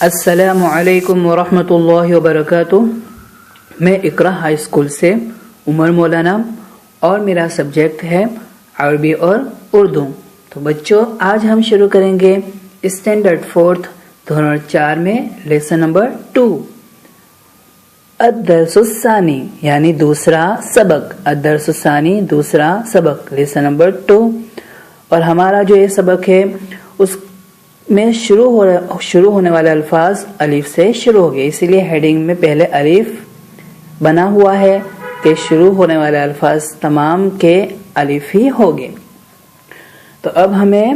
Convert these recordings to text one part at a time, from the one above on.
السلام علیکم ورحمۃ اللہ وبرکاتہ۔ میں اقرا ہائی اسکول سے عمر مولانا اور میرا سبجیکٹ ہے عربی اور اردو۔ تو بچوں، آج ہم شروع کریں گے اسٹینڈرڈ 4 دھرن 4 میں لیسن نمبر 2 الدرس الثانی یعنی دوسرا سبق۔ الدرس الثانی دوسرا سبق، لیسن نمبر 2۔ اور ہمارا جو یہ سبق ہے اس میں شروع ہونے والے الفاظ الف سے شروع ہو گئے، اسی لیے ہیڈنگ میں پہلے الف بنا ہوا ہے کہ شروع ہونے والے الفاظ تمام کے الف ہی ہو گئے۔ تو اب ہمیں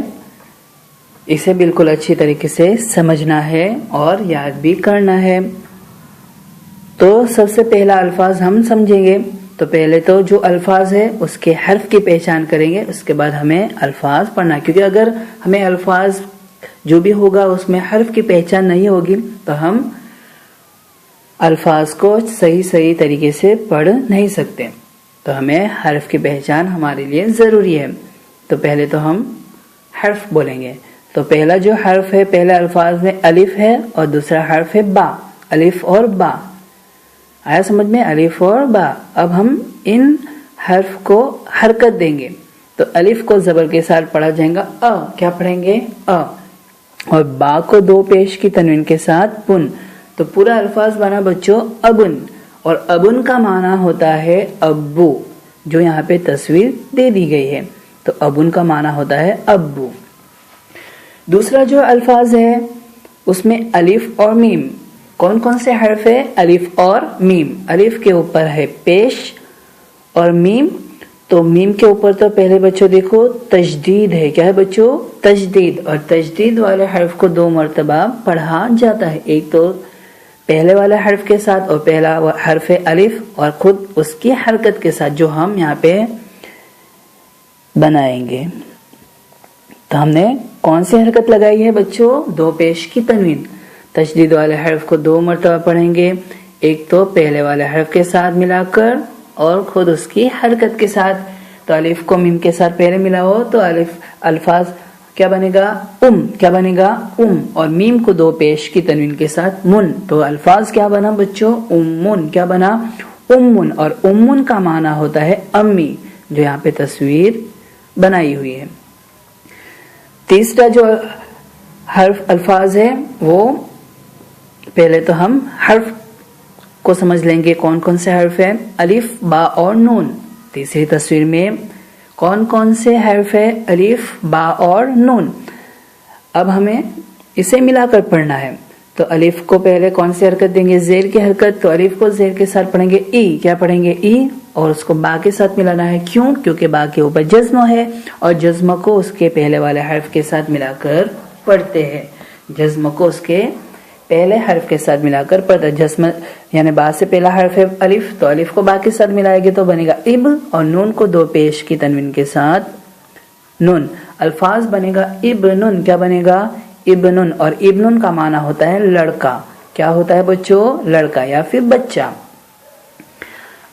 اسے بالکل اچھی طریقے سے سمجھنا ہے اور یاد بھی کرنا ہے۔ تو سب سے پہلا الفاظ ہم سمجھیں گے، تو پہلے تو جو الفاظ ہے اس کے حرف کی پہچان کریں گے، اس کے بعد ہمیں الفاظ پڑھنا ہے، کیونکہ اگر ہمیں الفاظ جو بھی ہوگا اس میں حرف کی پہچان نہیں ہوگی تو ہم الفاظ کو صحیح طریقے سے پڑھ نہیں سکتے۔ تو ہمیں حرف کی پہچان ہمارے لیے ضروری ہے۔ تو پہلے تو ہم حرف بولیں گے۔ تو پہلا جو حرف ہے پہلے الفاظ میں الف ہے اور دوسرا حرف ہے با، الف اور با۔ آیا سمجھ میں؟ الف اور با۔ اب ہم ان حرف کو حرکت دیں گے۔ تو الف کو زبر کے ساتھ پڑھا جائے گا کیا پڑھیں گے؟ اور با کو دو پیش کی تنوین کے ساتھ بن۔ تو پورا الفاظ بنا بچوں ابن، اور ابن کا معنی ہوتا ہے ابو، جو یہاں پہ تصویر دے دی گئی ہے۔ تو ابن کا معنی ہوتا ہے ابو۔ دوسرا جو الفاظ ہے اس میں الف اور میم۔ کون کون سے حرف ہے؟ الف اور میم۔ الف کے اوپر ہے پیش اور میم، تو میم کے اوپر تو پہلے بچوں دیکھو تشدید ہے۔ کیا ہے بچوں؟ تشدید۔ اور تشدید والے حرف کو 2 مرتبہ پڑھا جاتا ہے، ایک تو پہلے والے حرف کے ساتھ اور پہلا حرف الف اور خود اس کی حرکت کے ساتھ جو ہم یہاں پہ بنائیں گے۔ تو ہم نے کون سی حرکت لگائی ہے بچوں؟ 2 پیش کی تنوین۔ تشدید والے حرف کو 2 مرتبہ پڑھیں گے، ایک تو پہلے والے حرف کے ساتھ ملا کر اور خود اس کی حرکت کے ساتھ۔ تو الف کو میم کے ساتھ پہلے ملاؤ تو الفاظ کیا بنے گا؟ کیا بنے گا؟ اور میم کو 2 پیش کی تنوین کے ساتھ من، تو الفاظ کیا بنا بچوں؟ امن۔ کیا بنا؟ امن۔ اور امن کا معنی ہوتا ہے امی، جو یہاں پہ تصویر بنائی ہوئی ہے۔ تیسرا جو الفاظ ہے وہ پہلے تو ہم حرف کو سمجھ لیں گے، کون کون سے حرف ہیں؟ الف، با اور نون۔ تیسری تصویر میں کون کون سے حرف ہے؟ الف، با اور نون۔ اب ہمیں اسے ملا کر پڑھنا ہے۔ تو الف کو پہلے کون سی حرکت دیں گے؟ زیر کی حرکت۔ تو الف کو زیر کے ساتھ پڑھیں گے ای۔ کیا پڑھیں گے؟ ای۔ اور اس کو با کے ساتھ ملانا ہے، کیوں؟ کیونکہ با کے اوپر جزم ہے اور جزم کو اس کے پہلے والے حرف کے ساتھ ملا کر پڑھتے ہیں۔ جزم کو اس کے پہلے حرف کے ساتھ ملا کر پڑھتا ہے۔ جزم یعنی با سے پہلا حرف ہے الف، تو الف کو با کے ساتھ ملائے گے تو بنے گا اب، اور نون کو 2 پیش کی تنوین کے ساتھ نون۔ الفاظ بنے گا ابنن۔ کیا بنے گا؟ ابنن۔ اور ابنن کا معنی ہوتا ہے لڑکا۔ کیا ہوتا ہے بچوں؟ لڑکا یا پھر بچہ۔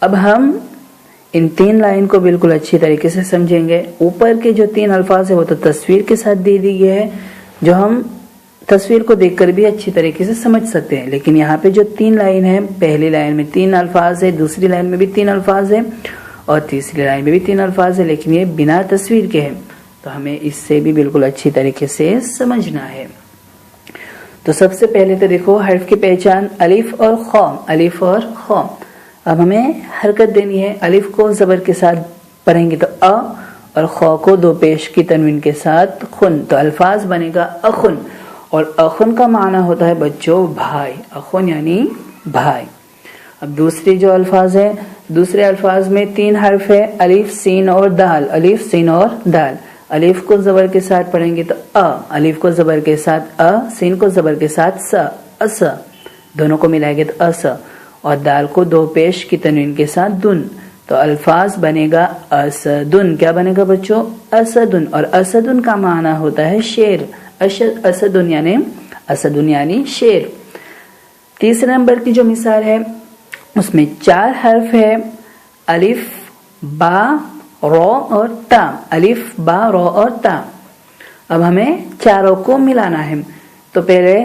اب ہم ان 3 لائن کو بالکل اچھی طریقے سے سمجھیں گے۔ اوپر کے جو 3 الفاظ ہے وہ تو تصویر کے ساتھ دے دی گئے ہے، جو ہم تصویر کو دیکھ کر بھی اچھی طریقے سے سمجھ سکتے ہیں، لیکن یہاں پہ جو 3 لائن ہے، پہلی لائن میں 3 الفاظ ہے، دوسری لائن میں بھی 3 الفاظ ہے اور تیسری لائن میں بھی 3 الفاظ ہے، لیکن یہ بنا تصویر کے ہیں، تو ہمیں اس سے بھی بالکل اچھی طریقے سے سمجھنا ہے۔ تو سب سے پہلے تو دیکھو حرف کی پہچان الف اور خا، الف اور خا۔ اب ہمیں حرکت دینی ہے۔ الف کو زبر کے ساتھ پڑھیں گے تو اور خا کو 2 پیش کی تنوین کے ساتھ خن، تو الفاظ بنے گا اخن۔ اور اخن کا معنی ہوتا ہے بچوں بھائی، اخن یعنی بھائی۔ اب دوسری جو الفاظ ہے، دوسرے الفاظ میں 3 حرف ہے، الف، سین اور دال۔ الف، سین اور دال۔ الف کو زبر کے ساتھ پڑھیں گے تو الف کو زبر کے ساتھ سین کو زبر کے ساتھ اس، دونوں کو ملائیں گے تو اس، اور دال کو 2 پیش کی تنوین کے ساتھ دن، تو الفاظ بنے گا اسدن۔ کیا بنے گا بچوں؟ اسدن۔ اور اسدن کا معنی ہوتا ہے شیر، اسدن یعنی شیر۔ تیسرے نمبر کی جو مثال ہے اس میں 4 حرف ہے، الف، با، رو اور تا۔ الف، با، رو اور تا۔ اب ہمیں چاروں کو ملانا ہے، تو پہلے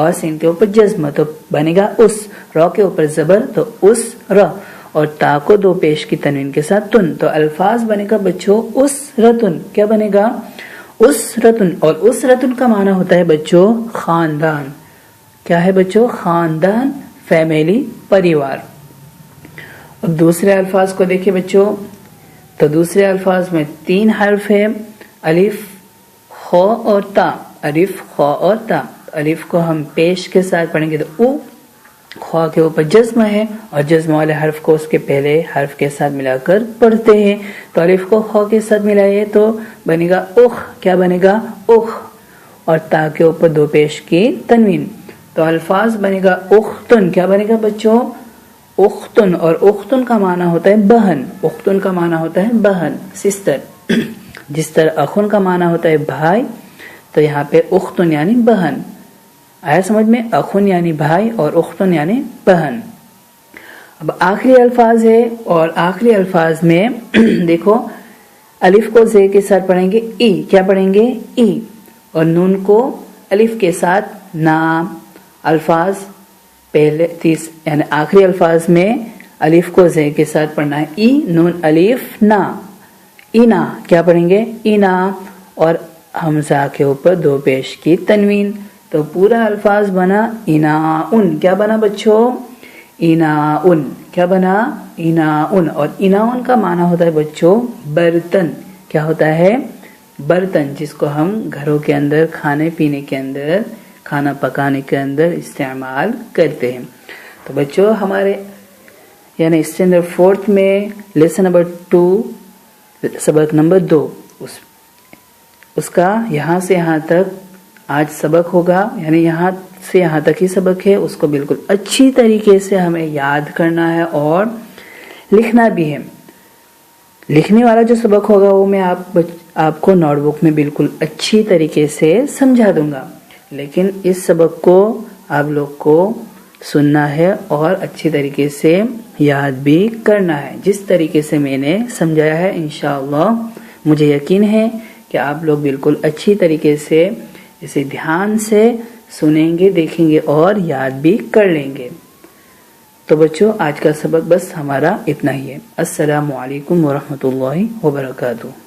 اور سین کے اوپر جزم تو بنے گا اس، را کے اوپر زبر تو اس را، اور تا کو دو پیش کی تنوین کے ساتھ تن، تو الفاظ بنے گا بچوں اس رتن. کیا بنے گا؟ اس رتن. اور اس رتن کا معنی ہوتا ہے بچوں خاندان. کیا ہے بچوں؟ خاندان، فیملی، پریوار. اب دوسرے الفاظ کو دیکھیں بچوں، تو دوسرے الفاظ میں 3 حرف ہے، الف، خ اور تا. الف، خ اور تا. الف کو ہم پیش کے ساتھ پڑھیں گے تو او، خ کے اوپر جزم ہے اور جزم والے حرف کو اس کے پہلے حرف کے ساتھ ملا کر پڑھتے ہیں. تو الف کو خ کے ساتھ ملائے تو بنے گا اخ. کیا بنے گا؟ اخ. اور تا کے اوپر دو پیش کی تنوین، تو الفاظ بنے گا اختن. کیا بنے گا بچوں؟ اختن. اور اختن کا معنی ہوتا ہے بہن. اختن کا معنی ہوتا ہے بہن، سسٹر. جس طرح اخن کا معنی ہوتا ہے بھائی، تو یہاں پہ اختن یعنی بہن. آیا سمجھ میں؟ اخن یعنی بھائی اور اختن یعنی بہن. اب آخری الفاظ ہے، اور آخری الفاظ میں دیکھو الف کو زے کے ساتھ پڑھیں گے ای. کیا پڑھیں گے؟ ای. اور نون کو الف کے ساتھ نا. الفاظ پہلے یعنی آخری الفاظ میں الف کو زے کے ساتھ پڑھنا ہے ای، نون الف نا. اینا. کیا پڑھیں گے؟ اینا. اور حمزہ کے اوپر دو پیش کی تنوین، تو پورا الفاظ بنا ایناؤن. کیا بنا بچوں؟ ایناؤن. کیا بنا؟ ایناؤن. اور ایناؤن کا معنی ہوتا ہے بچوں برتن. کیا ہوتا ہے؟ برتن، جس کو ہم گھروں کے اندر کھانے پینے کے اندر، کھانا پکانے کے اندر استعمال کرتے ہیں. تو بچوں ہمارے یعنی اسٹینڈرڈ 4 میں لیسن نمبر 2 سبق نمبر 2 اس کا یہاں سے یہاں تک آج سبق ہوگا، یعنی یہاں سے یہاں تک ہی سبق ہے. اس کو بالکل اچھی طریقے سے ہمیں یاد کرنا ہے اور لکھنا بھی ہے. لکھنے والا جو سبق ہوگا وہ میں آپ کو نوٹ بک میں بالکل اچھی طریقے سے سمجھا دوں گا، لیکن اس سبق کو آپ لوگ کو سننا ہے اور اچھی طریقے سے یاد بھی کرنا ہے جس طریقے سے میں نے سمجھایا ہے. انشاءاللہ مجھے یقین ہے کہ آپ لوگ بالکل اچھی طریقے سے اسے دھیان سے سنیں گے، دیکھیں گے اور یاد بھی کر لیں گے. تو بچوں آج کا سبق بس ہمارا اتنا ہی ہے. السلام علیکم ورحمۃ اللہ وبرکاتہ.